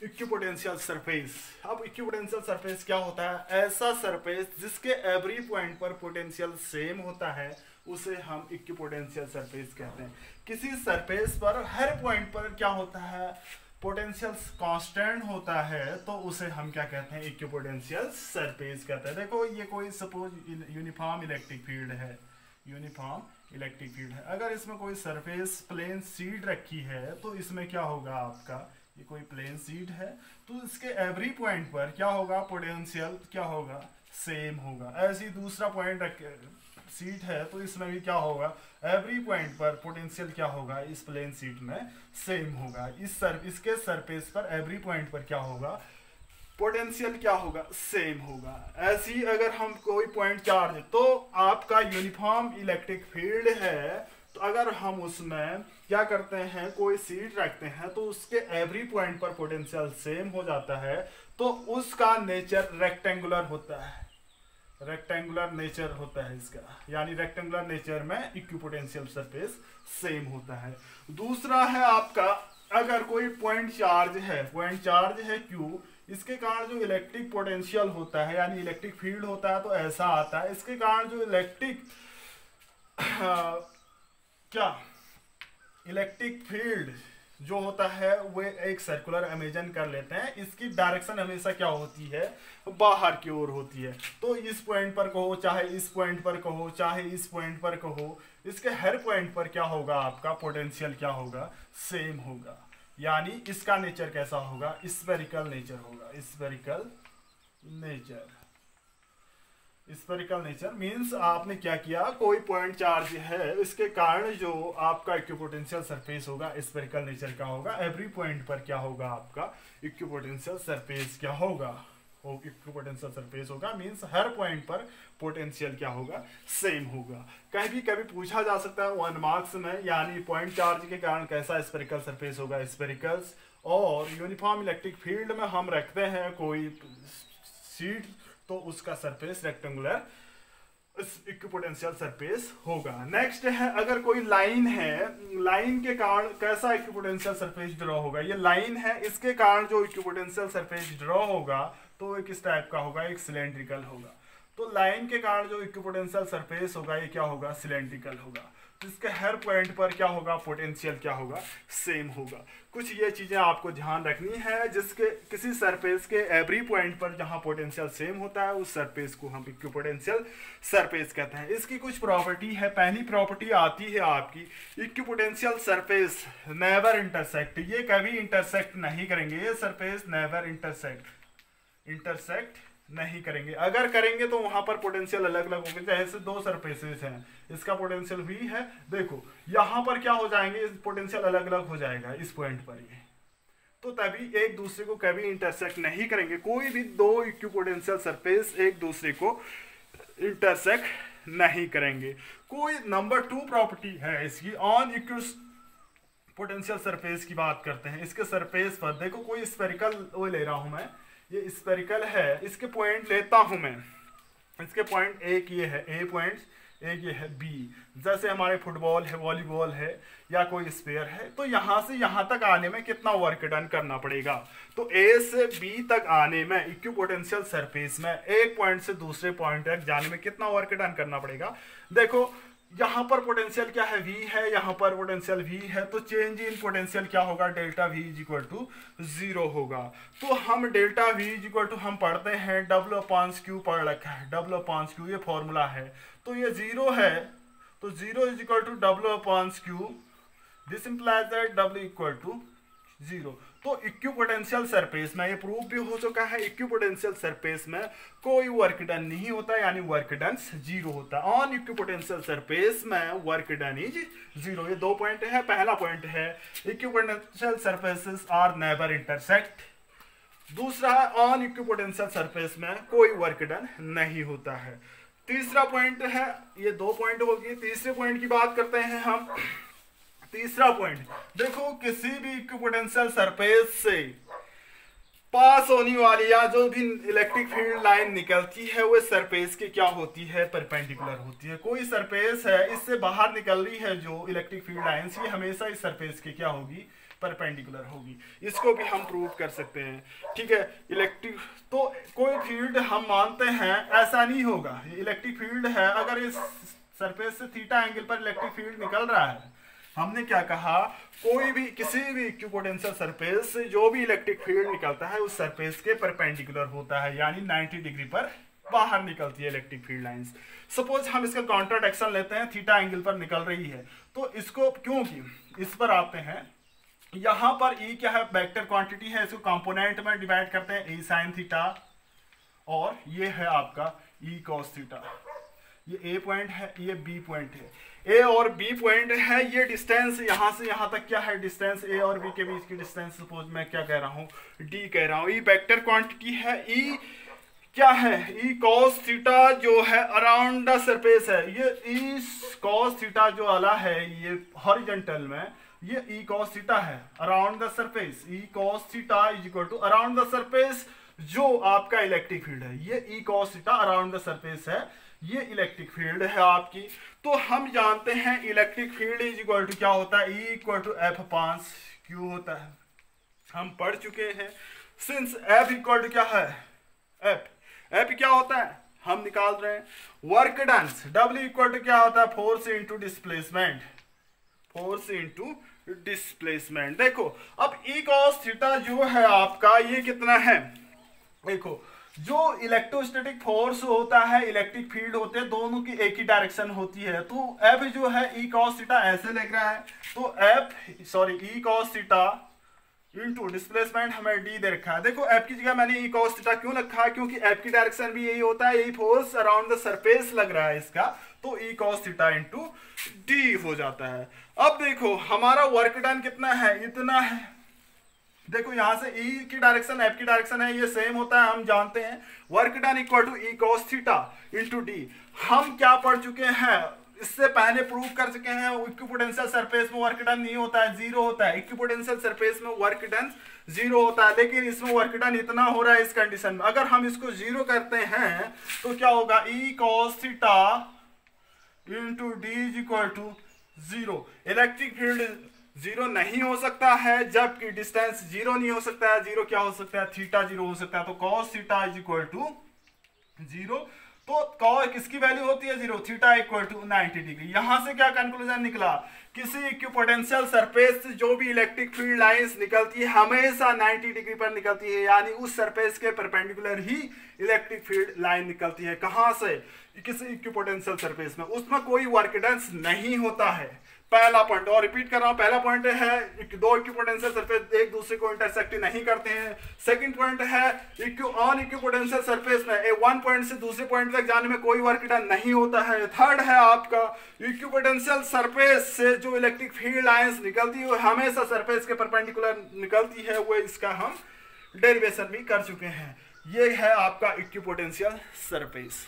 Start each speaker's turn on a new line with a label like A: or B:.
A: Equipotential surface. अब equipotential surface क्या होता है? ऐसा सरफेस जिसके एवरी पॉइंट पर पोटेंशियल सेम होता है उसे हम इक्विपोटेंशियल सरफेस कहते हैं। किसी सरफेस पर हर पॉइंट पर क्या होता है? पोटेंशियल कांस्टेंट होता है, तो उसे हम क्या कहते हैं? इक्विपोटेंशियल सरफेस कहते हैं। देखो ये कोई सपोज यूनिफॉर्म इलेक्ट्रिक फील्ड है, यूनिफॉर्म इलेक्ट्रिक फील्ड है। अगर इसमें कोई सरफेस प्लेन शीट रखी है तो इसमें क्या होगा आपका? ये कोई प्लेन शीट है तो इसके एवरी पॉइंट पर क्या होगा? पोटेंशियल क्या होगा? सेम होगा। ऐसे ही दूसरा पॉइंट रख शीट है तो इसमें भी क्या होगा? एवरी पॉइंट पर पोटेंशियल क्या होगा? इस प्लेन शीट में सेम होगा। इसके सरफेस पर एवरी पॉइंट पर क्या होगा? पोटेंशियल क्या होगा? सेम होगा। ऐसे ही अगर हम कोई पॉइंट चार्ज, तो आपका यूनिफॉर्म इलेक्ट्रिक फील्ड है, तो अगर हम उसमें क्या करते हैं? कोई शीट रखते हैं तो उसके एवरी पॉइंट पर पोटेंशियल सेम हो जाता है, तो उसका नेचर रेक्टेंगुलर होता है। रेक्टेंगुलर नेचर होता है इसका, यानी रेक्टेंगुलर नेचर में इक्विपोटेंशियल सरफेस सेम होता है। दूसरा है आपका, अगर कोई पॉइंट चार्ज है, पॉइंट चार्ज है Q, इसके कारण जो इलेक्ट्रिक पोटेंशियल होता है यानी इलेक्ट्रिक फील्ड होता है तो ऐसा आता है। इसके कारण जो इलेक्ट्रिक क्या इलेक्ट्रिक फील्ड जो होता है वो एक सर्कुलर इमेजिन कर लेते हैं। इसकी डायरेक्शन हमेशा क्या होती है? बाहर की ओर होती है। तो इस पॉइंट पर कहो, चाहे इस पॉइंट पर कहो, चाहे इस पॉइंट पर कहो, इसके हर पॉइंट पर क्या होगा? आपका पोटेंशियल क्या होगा? सेम होगा। यानी इसका नेचर कैसा होगा? स्फेरिकल नेचर होगा। Spherical nature, spherical nature means आपने क्या किया? कोई पॉइंट चार्ज है, इसके कारण जो आपका इक्विपोटेंशियल सरफेस होगा स्फेरिकल नेचर का होगा। एवरी पॉइंट पर क्या होगा? आपका इक्विपोटेंशियल सरफेस क्या होगा? इक्विपोटेंशियल सरफेस होगा मींस हर पॉइंट पर पोटेंशियल क्या होगा? सेम होगा। कहीं भी कभी पूछा जा सकता है 1 मार्क्स में, यानी पॉइंट चार्ज के कारण कैसा स्फेरिकल सरफेस होगा? स्फेरिकल्स। और यूनिफॉर्म इलेक्ट्रिक फील्ड में हम रखते हैं कोई शीट तो उसका सरफेस रेक्टेंगुलर इक्विपोटेंशियल सरफेस होगा। नेक्स्ट है, अगर कोई लाइन है, लाइन के कारण कैसा इक्विपोटेंशियल सरफेस ड्रॉ होगा? ये लाइन है, इसके कारण जो इक्विपोटेंशियल सरफेस ड्रॉ होगा तो एक इस टाइप का होगा, एक सिलेंड्रिकल होगा। तो लाइन के कारण जो इक्विपोटेंशियल सरफेस होगा ये क्या होगा? सिलेंड्रिकल होगा। जिसके हर पॉइंट पर क्या होगा? पोटेंशियल क्या होगा? सेम होगा। कुछ ये चीजें आपको ध्यान रखनी है, जिसके किसी सरफेस के एवरी पॉइंट पर जहां पोटेंशियल सेम होता है उस सरफेस को हम इक्विपोटेंशियल सरफेस कहते हैं। इसकी कुछ प्रॉपर्टी है। पहली प्रॉपर्टी आती है आपकी, इक्विपोटेंशियल सरफेस नेवर इंटरसेक्ट। ये कभी इंटरसेक्ट नहीं करेंगे, ये सरफेस नेवर इंटरसेक्ट नहीं करेंगे। अगर करेंगे तो वहां पर पोटेंशियल अलग अलग होंगे। जैसे दो सरफेसेस हैं, इसका पोटेंशियल V है, देखो यहां पर क्या हो जाएंगे? इस पोटेंशियल अलग अलग हो जाएगा इस पॉइंट पर ये, तो तभी एक दूसरे को कभी इंटरसेक्ट नहीं करेंगे। कोई भी दो इक्विपोटेंशियल सरफेस एक दूसरे को इंटरसेक्ट नहीं करेंगे। कोई नंबर 2 प्रॉपर्टी है इसकी, ऑन इक्विपोटेंशियल सरफेस की बात करते हैं। इसके सरफेस पर देखो कोई स्फेरिकल वो ले रहा हूं मैं, ये स्फेरिकल है, इसके पॉइंट लेता हूं मैं। इसके पॉइंट एक ये है A पॉइंट, एक ये है B। जैसे हमारे फुटबॉल है, वॉलीबॉल है या कोई स्पेयर है, तो यहां से यहां तक आने में कितना वर्क डन करना पड़ेगा? तो A से B तक आने में इक्विपोटेंशियल सरफेस में एक पॉइंट से दूसरे पॉइंट तक जाने में कितना वर्क डन करना पड़ेगा? देखो यहां पर पोटेंशियल क्या है? V है, यहां पर पोटेंशियल V है, तो चेंज इन पोटेंशियल क्या होगा? Delta V is equal to 0 होगा। तो हम delta V is equal to हम पढ़ते हैं W/Q पढ़ रखा है, W/Q ये फॉर्मूला है। तो ये 0 है, तो 0 is equal to W/Q, this implies that W equal to 0। तो इक्विपोटेंशियल सरफेस में ये प्रूव भी हो चुका है, इक्विपोटेंशियल सरफेस में कोई वर्क डन नहीं होता, यानी वर्क डन 0 होता है। ऑन इक्विपोटेंशियल सरफेस में वर्क डन इज 0। ये 2 पॉइंट है। पहला पॉइंट है equipotential surfaces are never intersect. दूसरा है ऑन इक्विपोटेंशियल सरफेस में कोई वर्क डन नहीं होता है। तीसरा पॉइंट है, ये 2 पॉइंट होगी। तीसरे पॉइंट की बात करते हैं हम। तीसरा पॉइंट देखो, किसी भी इक्विपोटेंशियल सरफेस से पास होने वाली या जो भी इलेक्ट्रिक फील्ड लाइन निकलती है वो सरफेस के क्या होती है, परपेंडिकुलर होती है। कोई सरफेस है इससे बाहर निकल रही है जो इलेक्ट्रिक फील्ड लाइन, ये हमेशा इस सरफेस के क्या होगी, परपेंडिकुलर होगी। इसको भी हम प्रूव कर सकते हैं, ठीक है। इलेक्ट्रिक तो कोई फील्ड हम मानते हैं ऐसा नहीं होगा, इलेक्ट्रिक फील्ड है, अगर इस सरफेस से थीटा एंगल पर इलेक्ट्रिक फील्ड निकल रहा है, हमने क्या कहा, कोई भी किसी भी इक्विपोटेंशियल सरफेस से जो भी इलेक्ट्रिक फील्ड निकलता है उस सरफेस के परपेंडिकुलर होता है, यानी 90 डिग्री पर बाहर निकलती है इलेक्ट्रिक फील्ड लाइंस। सपोज हम इसका कॉन्ट्राडिक्शन लेते हैं, थीटा एंगल पर निकल रही है, तो इसको क्योंकि इस पर आते हैं, यहां पर ई क्या है, वेक्टर क्वांटिटी है, इसको कंपोनेंट में डिवाइड करते हैं, ई साइन थीटा, और ये है आपका ई कॉस थीटा। ये ए पॉइंट है, ये बी पॉइंट है, ए और बी पॉइंट है। ये डिस्टेंस यहां से यहां तक क्या है, डिस्टेंस ए और बी के बीच की डिस्टेंस, सपोज मैं क्या कह रहा हूं, डी कह रहा हूं। ई वेक्टर क्वांटिटी है, ई क्या है, ई कॉस थीटा जो है अराउंड द सरफेस है। ये ई कॉस थीटा जो वाला है ये हॉरिजॉन्टल में, ये ई कॉस थीटा है around the surface. E cos theta is equal to around the surface जो आपका इलेक्ट्रिक फील्ड है, ये E cos theta around the surface है, ये इलेक्ट्रिक फील्ड है आपकी। तो हम जानते हैं electric field is equal to क्या होता है, E equal to F upon Q होता है, हम पढ़ चुके हैं। सिंस एफ इक्वल टू क्या है, एफ क्या होता है हम निकाल रहे हैं, work done. W equal to क्या होता है, force into displacement, force into displacement. देखो अब ई कॉस थीटा जो है आपका ये कितना है, देखो जो इलेक्ट्रोस्टैटिक फोर्स होता है, इलेक्ट्रिक फील्ड होते हैं, दोनों की एक ही डायरेक्शन होती है। तो एफ जो है ई कॉस थीटा ऐसे लग रहा है, तो ई कॉस थीटा इनटू डिस्प्लेसमेंट हमें डी दे रखा है। देखो एफ की जगह मैंने ई कॉस थीटा क्यों रखा है, क्योंकि एफ की डायरेक्शन भी यही होता है, यही फोर्स अराउंड द सरफेस लग रहा है इसका, तो ई कॉस थीटा इनटू डी हो जाता है। अब देखो हमारा वर्क डन कितना है, इतना है। देखो यहां से ई की डायरेक्शन एफ की डायरेक्शन है, ये सेम होता है, हम जानते हैं। Work done equal to E cos theta into d. हम क्या पढ़ चुके हैं, इससे पहले प्रूव कर चुके हैं, इक्विपोटेंशियल सरफेस में वर्क डन नहीं होता है, जीरो होता है। इक्विपोटेंशियल सरफेस में वर्क डन जीरो होता है, लेकिन इसमें वर्क डन इतना हो रहा है इस कंडीशन में। अगर हम इसको जीरो करते हैं तो क्या होगा, E cos theta into d is equal to zero. Electric field zero नहीं हो सकता है, जबकि डिस्टेंस जीरो नहीं हो सकता है। जीरो क्या हो सकता है, थीटा जीरो हो सकता है, तो cos theta is equal to zero. तो कॉस किसकी वैल्यू होती है, zero, theta equal to 90 degree. यहां से क्या कंक्लूजन निकला, किसी इक्विपोटेंशियल सरफेस से जो भी इलेक्ट्रिक फील्ड लाइंस निकलती है हमेशा 90 डिग्री पर निकलती है, यानी उस सरफेस के परपेंडिकुलर ही इलेक्ट्रिक फील्ड लाइन निकलती है। कहां से, किसी इक्विपोटेंशियल सरफेस में, उसमें कोई वर्क डन नहीं होता है। पहला पॉइंट, और रिपीट कर रहा हूं, पहला पॉइंट है दो इक्विपोटेंशियल सरफेस एक दूसरे को इंटरसेक्ट नहीं करते हैं। सेकंड पॉइंट है ऑन इक्विपोटेंशियल सरफेस में वन पॉइंट से दूसरे पॉइंट तक जाने में कोई वर्क डन नहीं होता है। थर्ड है आपका इक्विपोटेंशियल सरफेस से जो इलेक्ट्रिक फील्ड लाइंस निकलती है वो हमेशा सरफेस के परपेंडिकुलर निकलती है, वो इसका हम डेरिवेशन भी कर चुके हैं। ये है आपका इक्विपोटेंशियल सरफेस।